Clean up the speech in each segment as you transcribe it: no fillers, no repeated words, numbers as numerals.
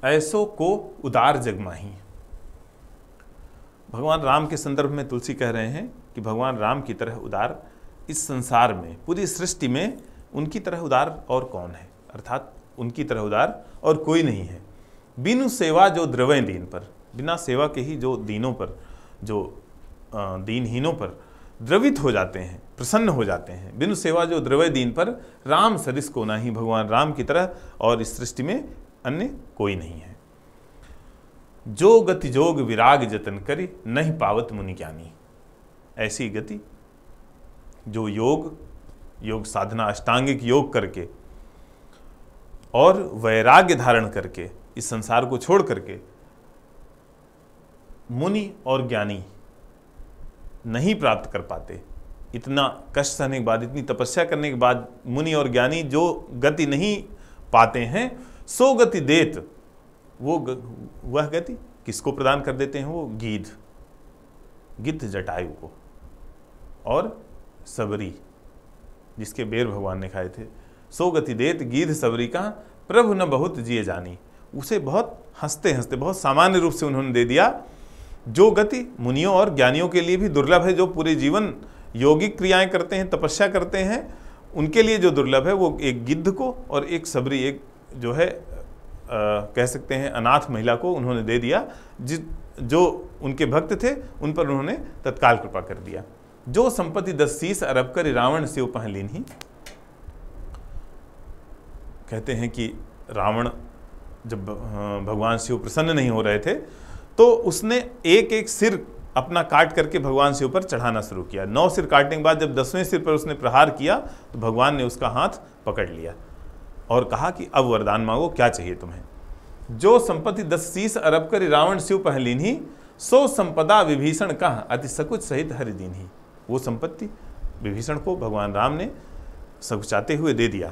ऐसो को उदार जगमाही। भगवान राम के संदर्भ में तुलसी कह रहे हैं कि भगवान राम की तरह उदार इस संसार में, पूरी सृष्टि में उनकी तरह उदार और कौन है, अर्थात उनकी तरह उदार और कोई नहीं है। बिनु सेवा जो द्रवय दीन पर, बिना सेवा के ही जो दीनों पर, जो दीनहीनों पर द्रवित हो जाते हैं, प्रसन्न हो जाते हैं। बिनु सेवा जो द्रवय दीन पर, राम सरिस को नाही। भगवान राम की तरह और इस सृष्टि में अन्य कोई नहीं है। जो गति जोग विराग जतन करी, नहीं पावत मुनि ज्ञानी। ऐसी गति जो योग साधना, अष्टांगिक योग करके और वैराग्य धारण करके, इस संसार को छोड़ करके मुनि और ज्ञानी नहीं प्राप्त कर पाते। इतना कष्ट सहने के बाद, इतनी तपस्या करने के बाद मुनि और ज्ञानी जो गति नहीं पाते हैं, सो गति देत, वह गति किसको प्रदान कर देते हैं? वो गिद्ध जटायु को और सबरी, जिसके बेर भगवान ने खाए थे। सो गति देत गिद्ध सबरी का, प्रभु न बहुत जिए जानी। उसे बहुत हंसते हंसते, बहुत सामान्य रूप से उन्होंने दे दिया। जो गति मुनियों और ज्ञानियों के लिए भी दुर्लभ है, जो पूरे जीवन यौगिक क्रियाएं करते हैं, तपस्या करते हैं, उनके लिए जो दुर्लभ है वो एक गिद्ध को और एक सबरी, एक जो है कह सकते हैं अनाथ महिला को उन्होंने दे दिया। जो उनके भक्त थे उन पर उन्होंने तत्काल कृपा कर दिया। जो संपत्ति 10 शीस अरब कर रावण शिव पहलीन ही। कहते हैं कि रावण जब भगवान शिव प्रसन्न नहीं हो रहे थे तो उसने एक एक सिर अपना काट करके भगवान शिव पर चढ़ाना शुरू किया। 9 सिर काटने के बाद जब 10वें सिर पर उसने प्रहार किया तो भगवान ने उसका हाथ पकड़ लिया और कहा कि अब वरदान मांगो, क्या चाहिए तुम्हें? जो संपत्ति 10 शीस अरब कर रावण शिव पहलीन ही, सो संपदा विभीषण कहा अति सकुच सहित हरिदीन ही। वो संपत्ति विभीषण को भगवान राम ने सकुचाते हुए दे दिया,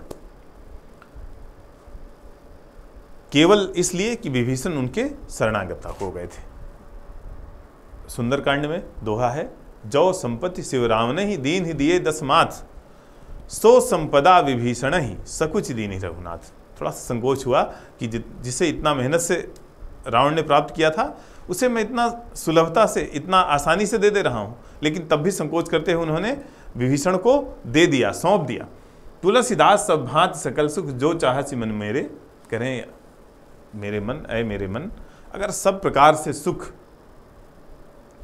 केवल इसलिए कि विभीषण उनके शरणागत हो गए थे। सुंदरकांड में दोहा है, जो संपत्ति शिव राम ने ही दीन ही दिए 10 माथ, सो संपदा विभीषण ही सकुच दीन रघुनाथ। थोड़ा संकोच हुआ कि जिसे इतना मेहनत से रावण ने प्राप्त किया था उसे मैं इतना सुलभता से, इतना आसानी से दे रहा हूँ, लेकिन तब भी संकोच करते हुए उन्होंने विभीषण को दे दिया, सौंप दिया। तुलसीदास सब भांत सकल सुख, जो चाहसी मन मेरे। करें मेरे मन, ऐ मेरे मन, अगर सब प्रकार से सुख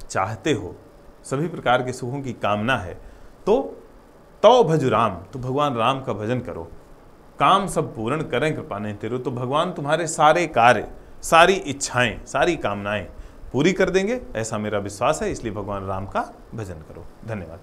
चाहते हो, सभी प्रकार के सुखों की कामना है, तो भजु राम, तो भगवान राम का भजन करो। काम सब पूर्ण करें कृपा नहीं तेरो, तो भगवान तुम्हारे सारे कार्य, सारी इच्छाएं, सारी कामनाएं पूरी कर देंगे, ऐसा मेरा विश्वास है। इसलिए भगवान राम का भजन करो। धन्यवाद।